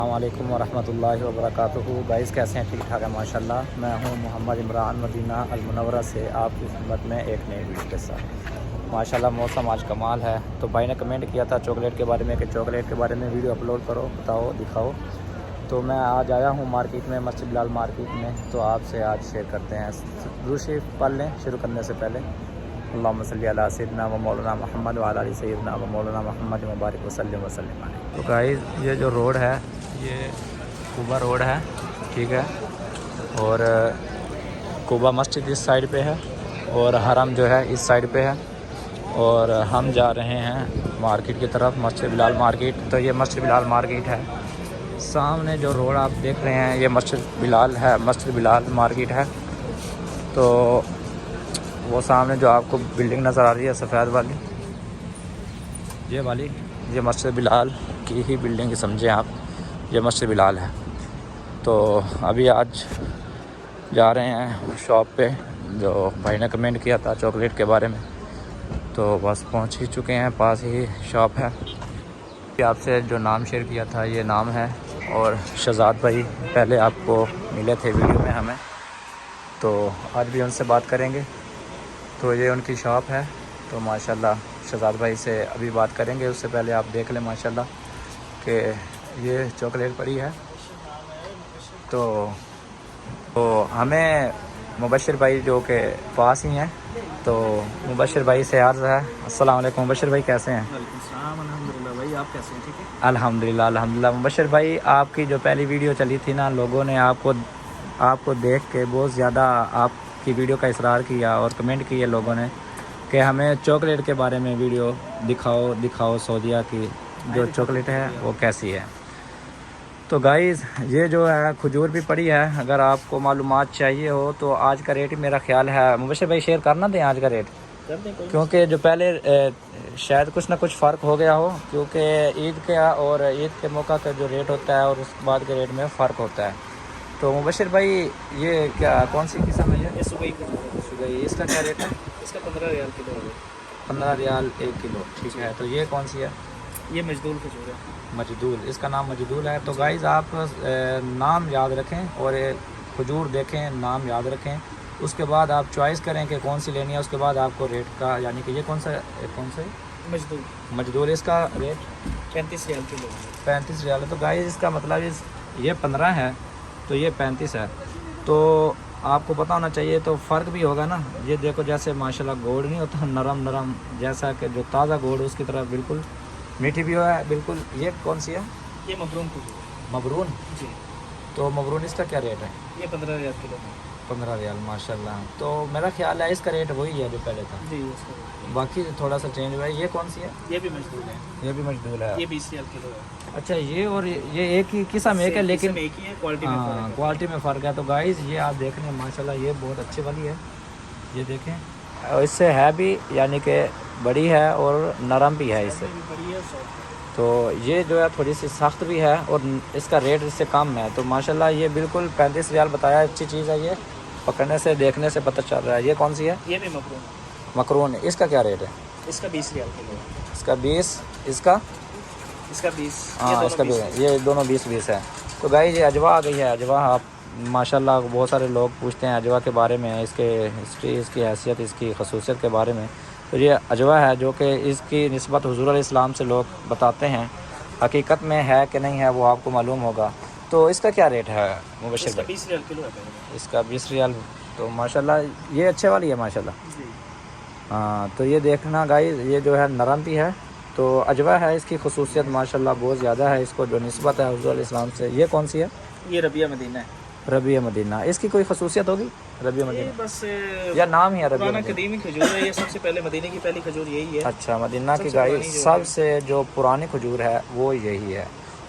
अस्सलामुअलैकुम वरहमतुल्लाहि वबरकातुहू। गाइस कैसे हैं? ठीक ठाक है माशाल्लाह। मैं हूं मोहम्मद इमरान मदीना अल मुनव्वरा से आपकी खिदमत में एक नई वीडियो के साथ। माशाल्लाह मौसम आज कमाल है। तो भाई ने कमेंट किया था चॉकलेट के बारे में कि चॉकलेट के बारे में वीडियो अपलोड करो, बताओ, दिखाओ। तो मैं आज आया हूँ मार्केट में, मस्जिद बिलाल मार्केट में। तो आपसे आज शेयर करते हैं। दुरूद शरीफ पढ़ लें शुरू करने से पहले। अल्लाहुम्मा सल्ली अला सय्यिदना व मौलाना मुहम्मद व अला आलि सय्यिदना व मौलाना मुहम्मद व बारिक वसल्लिम वसल्लिम अलैहि। तो गाइस ये जो रोड है ये कुबा रोड है, ठीक है। और कुबा मस्जिद इस साइड पे है और हरम जो है इस साइड पे है। और हम जा रहे हैं मार्केट की तरफ, मस्जिद बिलाल मार्केट। तो ये मस्जिद बिलाल मार्केट है। सामने जो रोड आप देख रहे हैं ये मस्जिद बिलाल है, मस्जिद बिलाल मार्केट है। तो वो सामने जो आपको बिल्डिंग नज़र आ रही है सफ़ेद वाली, ये वाली, ये मस्जिद बिलाल की ही बिल्डिंग समझें आप, ये मस्जिद बिलाल है। तो अभी आज जा रहे हैं शॉप पे, जो भाई ने कमेंट किया था चॉकलेट के बारे में। तो बस पहुंच ही चुके हैं, पास ही शॉप है। आपसे जो नाम शेयर किया था ये नाम है। और शहजाद भाई पहले आपको मिले थे वीडियो में हमें, तो आज भी उनसे बात करेंगे। तो ये उनकी शॉप है। तो माशाल्लाह शहजाद भाई से अभी बात करेंगे। उससे पहले आप देख लें माशाल्लाह कि ये चॉकलेट पड़ी है। तो हमें मुबशिर भाई जो के पास ही हैं, तो मुबशिर भाई से अर्ज़ है। अस्सलाम वालेकुम मुबशिर भाई, कैसे हैं? अल्हम्दुलिल्लाह भाई, आप कैसे हैं? ठीक है अल्हम्दुलिल्लाह अल्हम्दुलिल्लाह। मुबशिर भाई आपकी जो पहली वीडियो चली थी ना, लोगों ने आपको देख के बहुत ज़्यादा आपकी वीडियो का इसरार किया और कमेंट किए लोगों ने कि हमें चॉकलेट के बारे में वीडियो दिखाओ सऊदीया की जो चॉकलेट है वो कैसी है। तो गाइज़ ये जो है खजूर भी पड़ी है। अगर आपको मालूमात चाहिए हो तो आज का रेट मेरा ख्याल है, मुबशिर भाई शेयर करना दें आज का रेट, क्योंकि जो पहले शायद कुछ ना कुछ फ़र्क हो गया हो, क्योंकि ईद का और ईद के मौका का जो रेट होता है और उसके बाद के रेट में फ़र्क होता है। तो मुबशिर भाई ये क्या कौन सी किस्म है? ये सुबह इसका क्या रेट है? इसका 15 रियाल किलो है। 15 रियाल 1 किलो, ठीक है। तो ये कौन सी है? ये मजदूर खजूर है। मजदूल, इसका नाम मजदूल है। तो गाइज़ आप नाम याद रखें और खजूर देखें, नाम याद रखें। उसके बाद आप चॉइस करें कि कौन सी लेनी है। उसके बाद आपको रेट का, यानी कि ये कौन सा मजदूर, इसका रेट 35 रियाल किलो है। 35 रियाल है। तो गाइज़ इसका मतलब ये 15 है तो ये 35 है। तो आपको पता होना चाहिए, तो फ़र्क भी होगा ना। ये देखो जैसे माशाल्लाह गोड़ नहीं होता नरम, जैसा कि जो ताज़ा गोड़ उसकी तरह बिल्कुल मीठी भी है बिल्कुल। ये कौन सी है? ये मबरून खजूर है। मबरून जी। तो मबरून इसका क्या रेट है? ये 15 रियाल किलो है। 15 रियाल माशाल्लाह। तो मेरा ख्याल है इसका रेट वही है जो पहले था, जी उसका। बाकी थोड़ा सा चेंज हुआ है। ये कौन सी है? ये भी मजदूर है। ये भी मजदूर है। ये 20 रियाल किलो है। अच्छा, ये और ये एक ही किस्म एक है, लेकिन एक ही है, क्वालिटी में फ़र्क है। क्वालिटी में फ़र्क है। तो गाइस ये आप देख रहे हैं माशाल्लाह, ये बहुत अच्छी वाली है। ये देखें, और इससे है भी, यानी कि बड़ी है और नरम भी है इससे। बड़ी है, सॉफ्ट है। तो ये जो है थोड़ी सी सख्त भी है और इसका रेट इससे कम है। तो माशाल्लाह ये बिल्कुल 35 रियाल बताया। अच्छी चीज़ है, ये पकड़ने से देखने से पता चल रहा है। ये कौन सी है? ये भी मबरून है। मकरून, इसका क्या रेट है? इसका 20 रियाल किलो है। इसका 20, इसका 20। हाँ, इसका भी, ये दोनों 20 है। तो गाइस ये अजवा आ गई है। अजवा आप माशाल्लाह बहुत सारे लोग पूछते हैं अजवा के बारे में, इसके हिस्ट्री, इसकी हैसियत, इसकी खसूसियत के बारे में। तो ये अजवा है जो कि इसकी निस्बत हुज़ूर अलैहिस्सलाम से लोग बताते हैं। हकीकत में है कि नहीं है वो आपको मालूम होगा। तो इसका क्या रेट है मुबशिर भाई? 20 रियाल किलो है। इसका 20 रियाल। तो माशाल्लाह ये अच्छे वाली है माशाल्लाह। जी। हाँ, तो ये देखना गाइस, ये जो है नरम भी है। तो अजवा है, इसकी खसूसियत माशाल्लाह बहुत ज़्यादा है, इसको जो निस्बत है हुज़ूर अलैहिस्सलाम से। ये कौन सी है? ये रबिया मदीना है। रबिया मदीना, इसकी कोई खसूसियत होगी रबिया ये मदीना? बस या नाम ही है रबिया पुराना मदीना? कदीमी खजूर है। ये सबसे पहले मदीने की पहली खजूर यही है। अच्छा, मदीना की सबसे गाय पुरानी जो सबसे जो पुरानी खजूर है वो यही है।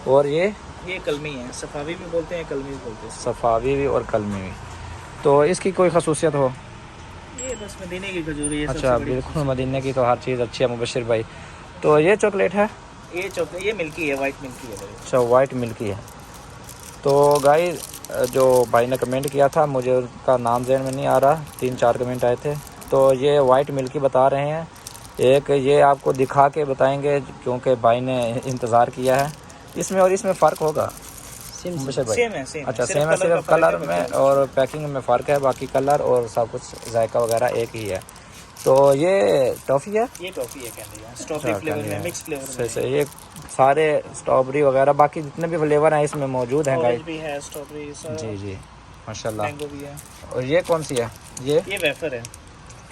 और ये कलमी है, सफ़ावी भी बोलते हैं, कलमी भी बोलते हैं। सफ़ावी भी और कलमी भी। तो इसकी कोई खसूसियत हो? ये बस मदीने की खजूर है। अच्छा, बिल्कुल मदीने की तो हर चीज़ अच्छी है मुबशिर भाई। तो ये चॉकलेट है? ये चॉकलेट, ये मिल्की है, वाइट मिल्की है। अच्छा, वाइट मिल्की है। तो गाइस जो भाई ने कमेंट किया था, मुझे उसका नाम ज़हन में नहीं आ रहा, 3-4 कमेंट आए थे। तो ये वाइट मिल्की बता रहे हैं। एक ये आपको दिखा के बताएंगे क्योंकि भाई ने इंतज़ार किया है। इसमें और इसमें फ़र्क होगा। मुबशर भाई? सेम है, सेम। अच्छा, सिर्फ सेम है, कलर सिर्फ का कलर फर्क में है, और पैकिंग में फ़र्क है, बाकी कलर और सब कुछ जायका वगैरह एक ही है। तो ये टॉफ़ी है? ये टॉफी है कैंडी है, स्ट्रॉबेरी फ्लेवर में, मिक्स फ्लेवर सही में। सही। ये सारे स्ट्रॉबेरी वगैरह बाकी जितने भी फ्लेवर हैं इसमें मौजूद हैं ऑरेंज गाइस। भी है, स्ट्रॉबेरी, जी जी, माशाल्लाह। मैंगो भी है। और ये कौन सी है? ये वेफर है,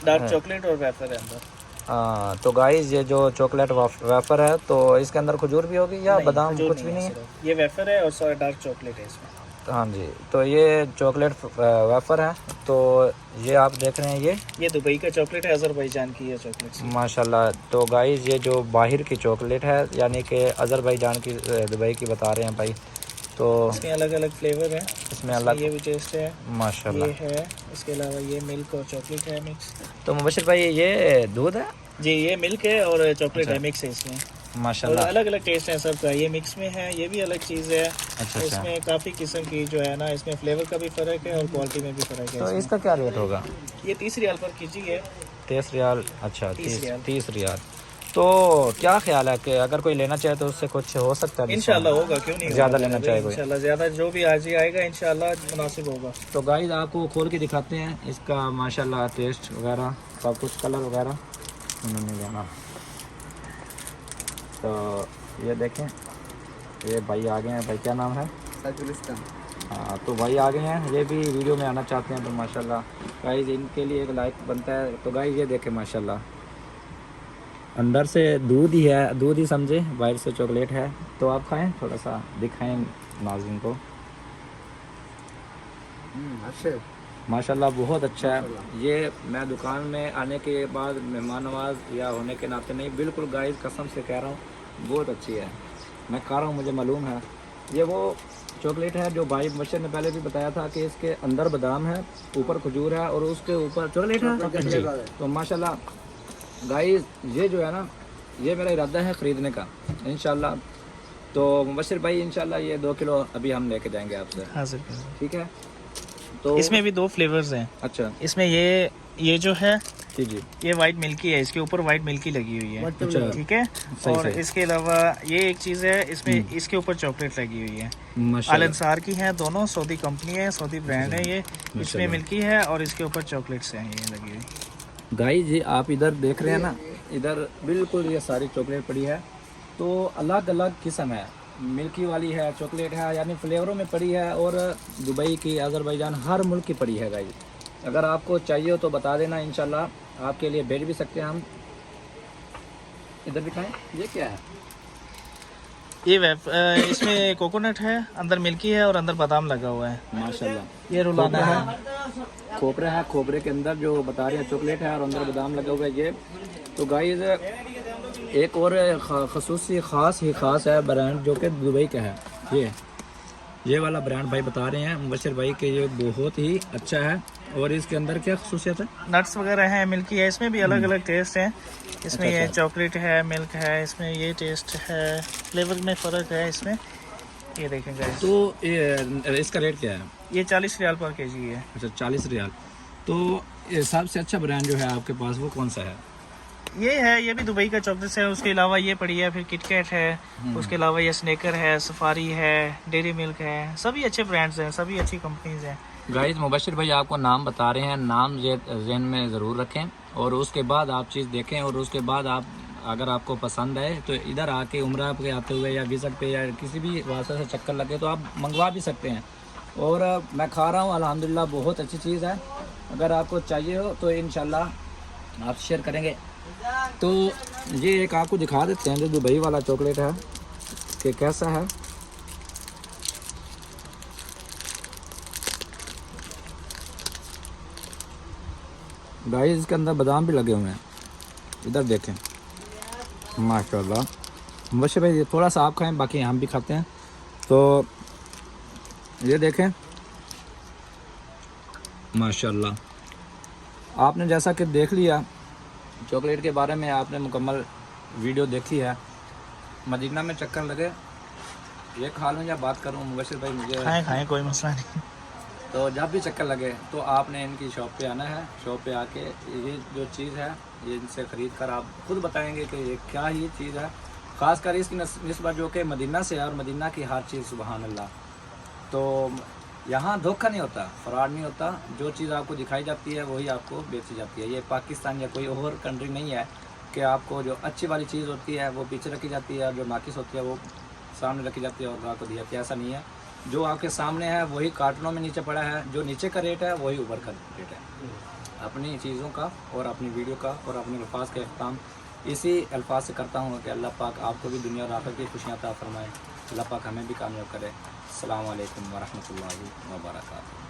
डार्क है। चॉकलेट और वेफर है अंदर। हाँ, तो गाइस ये जो चॉकलेट वेफर है, तो इसके अंदर खजूर भी होगी या नहीं, बादाम? खजूर कुछ भी है नहीं है। सिर्फ। ये वेफर है और डार्क चॉकलेट है इसमें। हाँ जी, तो ये चॉकलेट वेफर है। तो ये आप देख रहे हैं, ये दुबई का चॉकलेट है, अजरबैजान की है चॉकलेट। माशाल्लाह। तो गाइस ये जो बाहर की चॉकलेट है, यानी कि अजरबैजान की, दुबई की बता रहे हैं भाई। तो इसमें अलग अलग फ्लेवर है, इसमें अलग, ये भी टेस्ट है माशाल्लाह। ये है। इसके अलावा ये मिल्क और चॉकलेट है मिक्स। तो मुबशिर भाई ये दूध है? जी, ये मिल्क है और चॉकलेट अच्छा। है, मिक्स है इसमें। और माशाल्लाह। अलग अलग टेस्ट है सबका। ये मिक्स में है, ये भी अलग चीज़ है। अच्छा। इसमें काफ़ी किस्म की जो है ना, इसमें फ्लेवर का भी फ़र्क है और क्वालिटी में भी फ़र्क है तो इसमें। इसका क्या रेट होगा? ये 30 रियाल पर केजी है। 30 रियाल? अच्छा, 30 रियाल। 30 रियाल। तो क्या ख्याल है कि अगर कोई लेना चाहे तो उससे कुछ हो सकता है? इंशाल्लाह होगा, क्यों नहीं। ज़्यादा लेना चाहे कोई? इंशाल्लाह ज़्यादा जो भी आज ही आएगा इंशाल्लाह मुनासिब होगा। तो गाइस आपको खोल के दिखाते हैं इसका माशाल्लाह टेस्ट वगैरह सब कुछ, कलर वगैरह उन्होंने जाना। तो ये देखें, ये भाई आ गए हैं। भाई क्या नाम है? हाँ, तो भाई आ गए हैं, ये भी वीडियो में आना चाहते हैं। तो माशाल्लाह गाइस इनके लिए एक लाइक बनता है। तो गाइस ये देखें माशाल्लाह, अंदर से दूध ही है, दूध ही समझे, बाहर से चॉकलेट है। तो आप खाएं, थोड़ा सा दिखाएं नाज़रीन को। माशाल्लाह बहुत अच्छा है। ये मैं दुकान में आने के बाद मेहमान नवाज या होने के नाते नहीं, बिल्कुल गाइस कसम से कह रहा हूँ, बहुत अच्छी है। मैं खा रहा हूँ, मुझे मालूम है। ये वो चॉकलेट है जो भाई मुबशिर ने पहले भी बताया था कि इसके अंदर बादाम है, ऊपर खजूर है और उसके ऊपर चॉकलेट है जी। तो माशाल्लाह गाइस ये जो है ना, ये मेरा इरादा है ख़रीदने का इंशाल्लाह। तो मुबशिर भाई इंशाल्लाह ये 2 किलो अभी हम लेके जाएंगे आपसे, हाजिर। ठीक है? तो इसमें भी 2 फ्लेवर्स हैं। अच्छा, इसमें ये जो है, जी जी, ये वाइट मिल्की है, इसके ऊपर वाइट मिल्की लगी हुई है, अच्छा, ठीक है। सही और सही। इसके अलावा ये एक चीज़ है, इसमें इसके ऊपर चॉकलेट लगी हुई है। माशाल्लाह। अल-अंसार की है, दोनों सऊदी कंपनी है, सऊदी ब्रांड है ये। इसमें माशाल्लाह। मिल्की है और इसके ऊपर चॉकलेट्स हैं ये लगी हुई। गाइस ये आप इधर देख रहे हैं ना, इधर बिल्कुल ये सारी चॉकलेट पड़ी है। तो अलग अलग किस्म है, मिल्की वाली है, चॉकलेट है, यानी फ्लेवरों में पड़ी है। और दुबई की, अजरबैजान, हर मुल्क की पड़ी है गाइस। अगर आपको चाहिए हो तो बता देना, इंशाल्लाह आपके लिए भेज भी सकते हैं हम। इधर दिखाएं, ये क्या है? ये इसमें कोकोनट है, अंदर मिल्की है और अंदर बादाम लगा हुआ है। माशाल्लाह। ये रुलाना है, खोपरा है, खोपरे के अंदर जो बता रहे हैं चॉकलेट है और अंदर बादाम लगा हुआ है ये। तो गाइस एक और खसूसी ख़ास है ब्रांड जो कि दुबई का है। ये वाला ब्रांड भाई बता रहे हैं मुबशिर भाई कि ये बहुत ही अच्छा है। और इसके अंदर क्या खसूसियत है? नट्स वगैरह हैं, मिल्की है, इसमें भी अलग अलग टेस्ट हैं। इसमें अच्छा, ये अच्छा। चॉकलेट है, मिल्क है, इसमें ये टेस्ट है, फ्लेवर में फ़र्क है इसमें। ये देखें गाइस, तो ये इसका रेट क्या है? ये 40 रियाल पर केजी है। अच्छा, 40 रियाल। तो ये सबसे अच्छा ब्रांड जो है आपके पास वो कौन सा है? ये है, ये भी दुबई का चॉकलेट है। उसके अलावा ये पड़ी है, फिर किटकैट है, उसके अलावा ये स्नेकर है, सफारी है, डेयरी मिल्क है। सभी अच्छे ब्रांड्स हैं, सभी अच्छी कंपनीज हैं। गाइस मुबशिर भाई आपको नाम बता रहे हैं, नाम ये ज़हन में ज़रूर रखें और उसके बाद आप चीज़ देखें। और उसके बाद आप, अगर आपको पसंद आए तो इधर आके उम्रा पे आते हुए या विज़िट पे या किसी भी वास्ते से चक्कर लगे तो आप मंगवा भी सकते हैं। और मैं खा रहा हूँ, अल्हम्दुलिल्लाह बहुत अच्छी चीज़ है। अगर आपको चाहिए हो तो इंशाल्लाह आप शेयर करेंगे। तो ये एक आपको दिखा देते हैं जो दुबई वाला चॉकलेट है कि कैसा है। गाइस इसके अंदर बादाम भी लगे हुए हैं, इधर देखें माशाल्लाह। मुबशिर भाई ये थोड़ा सा आप खाएं, बाकी हम भी खाते हैं। तो ये देखें माशाल्लाह। आपने जैसा कि देख लिया चॉकलेट के बारे में, आपने मुकम्मल वीडियो देखी है। मदीना में चक्कर लगे, ये खा लूँ या बात करूँ मुबशिर भाई? मुझे खाएं कोई मसला नहीं। तो जब भी चक्कर लगे तो आपने इनकी शॉप पे आना है। शॉप पे आके ये जो चीज़ है ये इनसे ख़रीद कर आप खुद बताएंगे कि ये क्या ही चीज़ है। ख़ासकर इसकी निस्बत जो कि मदीना से है और मदीना की हर चीज़ सुबहान अल्लाह। तो यहाँ धोखा नहीं होता, फ्रॉड नहीं होता। जो चीज़ आपको दिखाई जाती है वही आपको बेची जाती है। ये पाकिस्तान या कोई और कंट्री नहीं है कि आपको जो अच्छी वाली चीज़ होती है वो पीछे रखी जाती है और जो नाकिस होती है वो सामने रखी जाती है और ग्राहक को दी जाती है। ऐसा नहीं है, जो आपके सामने है वही कार्टनों में नीचे पड़ा है, जो नीचे का रेट है वही ऊपर का रेट है। अपनी चीज़ों का और अपनी वीडियो का और अपने अल्फाज का इख्तिताम इसी अल्फाज से करता हूँ कि अल्लाह पाक आपको भी दुनिया और आखिरत की खुशियाँ अता फरमाए। अल्लाह पाक हमें भी कामयाब करे। अस्सलाम वालेकुम व रहमतुल्लाहि व बरकातहू।